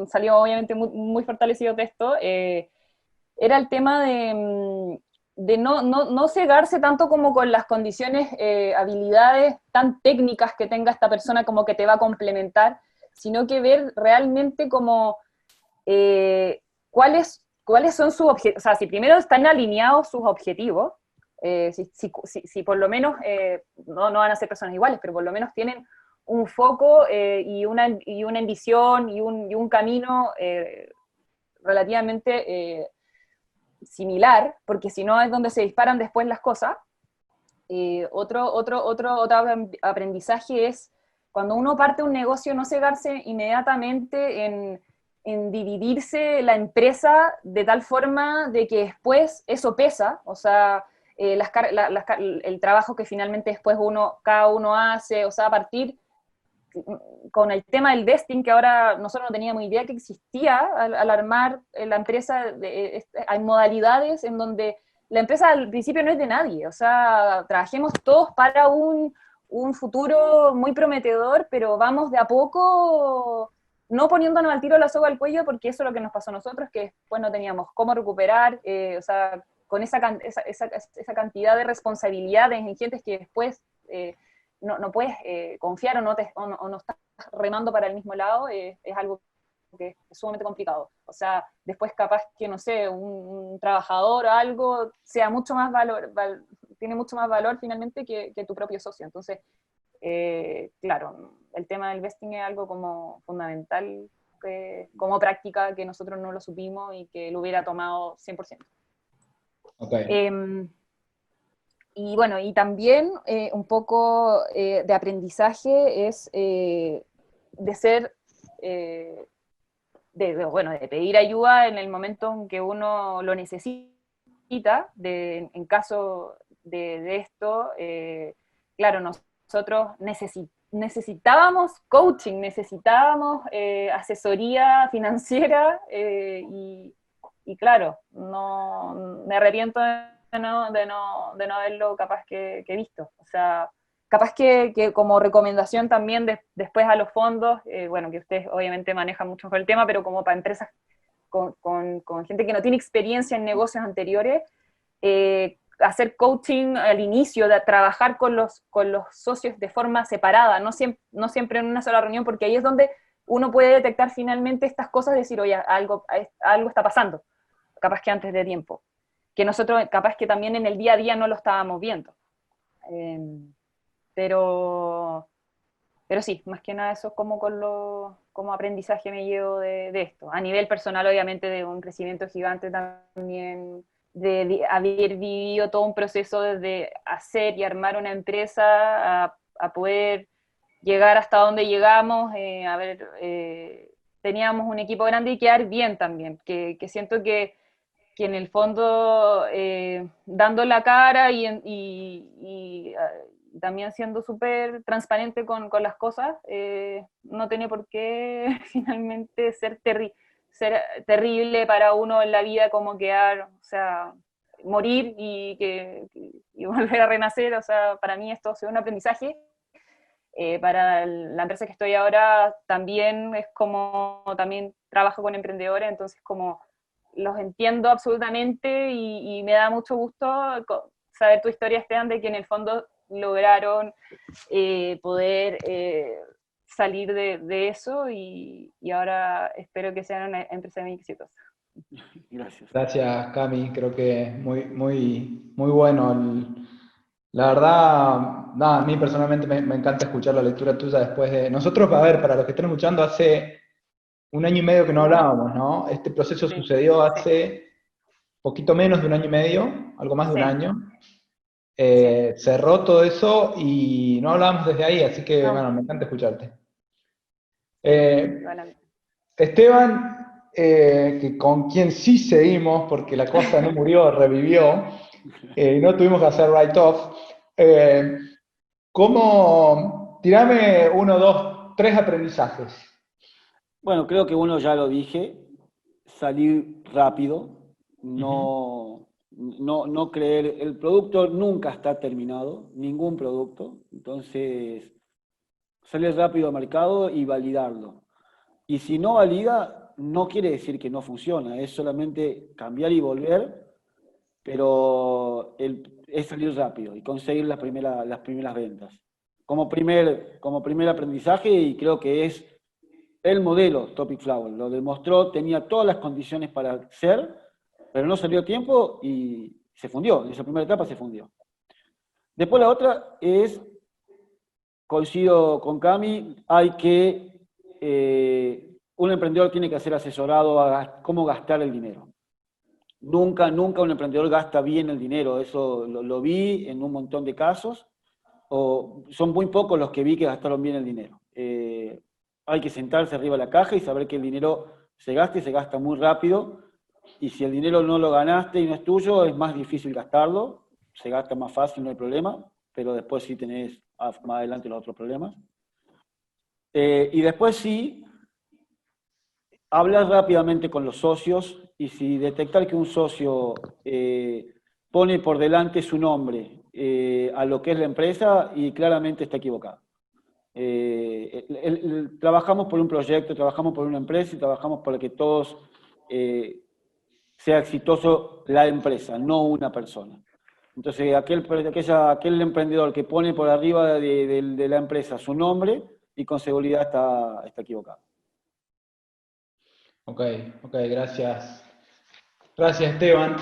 salió obviamente muy, muy fortalecido de esto, era el tema no cegarse tanto como con las condiciones, habilidades tan técnicas que tenga esta persona como que te va a complementar, sino que ver realmente como cuáles son sus objetivos, o sea, si primero están alineados sus objetivos, si por lo menos, no van a ser personas iguales, pero por lo menos tienen un foco y una ambición y un camino relativamente similar, porque si no es donde se disparan después las cosas. Otro aprendizaje es, cuando uno parte un negocio, no cegarse inmediatamente en dividirse la empresa de tal forma de que después eso pesa, o sea, el trabajo que finalmente después cada uno hace, o sea, a partir con el tema del vesting, que ahora nosotros no teníamos idea que existía al armar la empresa, hay modalidades en donde la empresa al principio no es de nadie, o sea, trabajemos todos para un futuro muy prometedor, pero vamos de a poco, no poniéndonos al tiro la soga al cuello, porque eso es lo que nos pasó a nosotros, que después no teníamos cómo recuperar, o sea, con esa cantidad de responsabilidades ingentes que después no puedes confiar o no estás remando para el mismo lado, es algo que es sumamente complicado. O sea, después capaz que, no sé, un trabajador o algo sea mucho más tiene mucho más valor finalmente que tu propio socio. Entonces, claro, el tema del vesting es algo como fundamental, como práctica, que nosotros no lo supimos y que lo hubiera tomado 100%. Okay. Y bueno, y también un poco de aprendizaje es de ser, de pedir ayuda en el momento en que uno lo necesita, en caso de esto, claro, nosotros necesitábamos coaching, necesitábamos asesoría financiera, y claro, no me arrepiento de no haberlo capaz que visto. O sea, capaz que como recomendación también después a los fondos, bueno, que ustedes obviamente manejan mucho con el tema, pero como para empresas con gente que no tiene experiencia en negocios anteriores, hacer coaching al inicio, de trabajar con los socios de forma separada, no siempre en una sola reunión, porque ahí es donde uno puede detectar finalmente estas cosas, decir, oye, algo está pasando, capaz que antes de tiempo, que nosotros capaz que también en el día a día no lo estábamos viendo. Pero sí, más que nada eso es como aprendizaje me llevo de esto. A nivel personal, obviamente, de un crecimiento gigante también, de haber vivido todo un proceso desde hacer y armar una empresa a poder llegar hasta donde llegamos, teníamos un equipo grande y quedar bien también, que siento que en el fondo, dando la cara y también siendo súper transparente con las cosas, no tiene por qué finalmente ser terrible para uno en la vida, como quedar, o sea, morir y volver a renacer. O sea, para mí esto ha sido un aprendizaje. Para la empresa que estoy ahora también es como, también trabajo con emprendedores, entonces como los entiendo absolutamente y me da mucho gusto saber tu historia, Esteban, de que en el fondo lograron poder salir de eso y ahora espero que sean una empresa muy exitosa. Gracias. Gracias, Cami. Creo que es muy, muy, muy bueno. La verdad, nada, a mí personalmente me encanta escuchar la lectura tuya después de... Nosotros, a ver, para los que estén escuchando, hace 1 año y medio que no hablábamos, ¿no? Este proceso sucedió hace poquito menos de 1 año y medio, algo más de un año. Cerró todo eso y no hablábamos desde ahí, así que, bueno, me encanta escucharte. Esteban, que con quien sí seguimos, porque la cosa no murió, revivió, y no tuvimos que hacer write-off. Tirame 1, 2, 3 aprendizajes. Bueno, creo que uno ya lo dije, salir rápido, no creer, el producto nunca está terminado, ningún producto, entonces salir rápido al mercado y validarlo. Y si no valida, no quiere decir que no funciona, es solamente cambiar y volver, pero es salir rápido y conseguir las primeras ventas. Como primer aprendizaje, y creo que es el modelo Topic Flower, lo demostró, tenía todas las condiciones para ser, pero no salió a tiempo y se fundió, en esa primera etapa se fundió. Después la otra es, coincido con Cami, un emprendedor tiene que ser asesorado a cómo gastar el dinero. Nunca un emprendedor gasta bien el dinero, eso lo vi en un montón de casos, o son muy pocos los que vi que gastaron bien el dinero. Hay que sentarse arriba de la caja y saber que el dinero se gasta y se gasta muy rápido, y si el dinero no lo ganaste y no es tuyo, es más difícil gastarlo, se gasta más fácil, no hay problema, pero después sí tenés más adelante los otros problemas. Y después sí, hablar rápidamente con los socios, y si detectar que un socio pone por delante su nombre a lo que es la empresa, y claramente está equivocado. Trabajamos por un proyecto, trabajamos por una empresa y trabajamos para que todos sea exitoso la empresa, no una persona. Entonces, aquel emprendedor que pone por arriba de la empresa su nombre, y con seguridad está equivocado. Ok, gracias. Gracias, Esteban.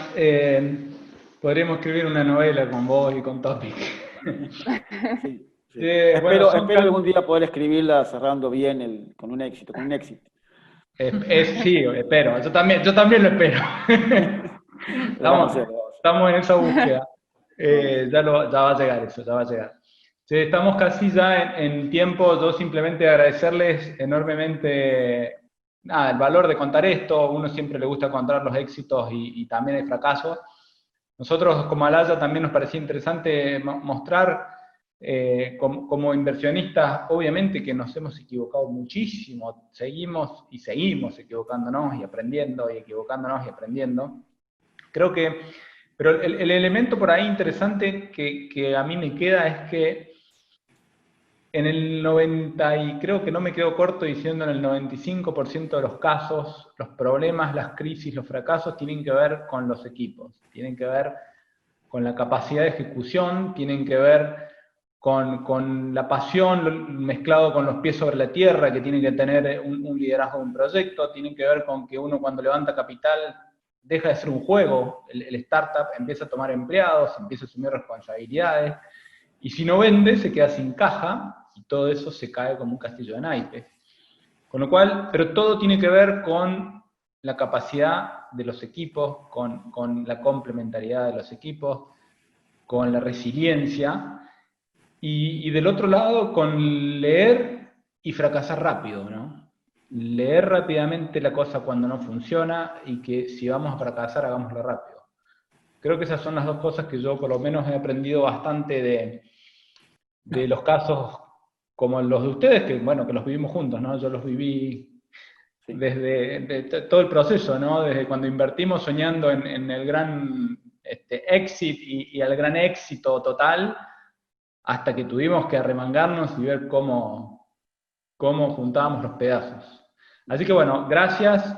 Podríamos escribir una novela con vos y con Topic. Sí. Bueno, espero algún día poder escribirla cerrando bien con un éxito. Sí, espero. Yo también lo espero. Estamos en esa búsqueda. Ya va a llegar eso, ya va a llegar. Sí, estamos casi ya en tiempo. Yo simplemente agradecerles enormemente el valor de contar esto. Uno siempre le gusta contar los éxitos y también el fracaso. Nosotros como Alaya también nos parecía interesante mostrar como inversionistas, obviamente que nos hemos equivocado muchísimo, seguimos equivocándonos y aprendiendo, y equivocándonos y aprendiendo. Creo que, pero el elemento por ahí interesante que a mí me queda es que en el 90, y creo que no me quedo corto diciendo en el 95% de los casos, los problemas, las crisis, los fracasos tienen que ver con los equipos, tienen que ver con la capacidad de ejecución, tienen que ver con la pasión mezclado con los pies sobre la tierra que tiene que tener un liderazgo de un proyecto, tienen que ver con que uno cuando levanta capital deja de ser un juego, el startup empieza a tomar empleados, empieza a asumir responsabilidades, y si no vende se queda sin caja, y todo eso se cae como un castillo de naipes. Con lo cual, pero todo tiene que ver con la capacidad de los equipos, con la complementariedad de los equipos, con la resiliencia, y del otro lado con leer y fracasar rápido, ¿no? Leer rápidamente la cosa cuando no funciona, y que si vamos a fracasar, hagámoslo rápido. Creo que esas son las dos cosas que yo por lo menos he aprendido bastante de los casos como los de ustedes, que bueno, que los vivimos juntos, ¿no? Yo los viví desde todo el proceso, ¿no? Desde cuando invertimos soñando en el gran exit y al gran éxito total, hasta que tuvimos que arremangarnos y ver cómo juntábamos los pedazos. Así que bueno, gracias.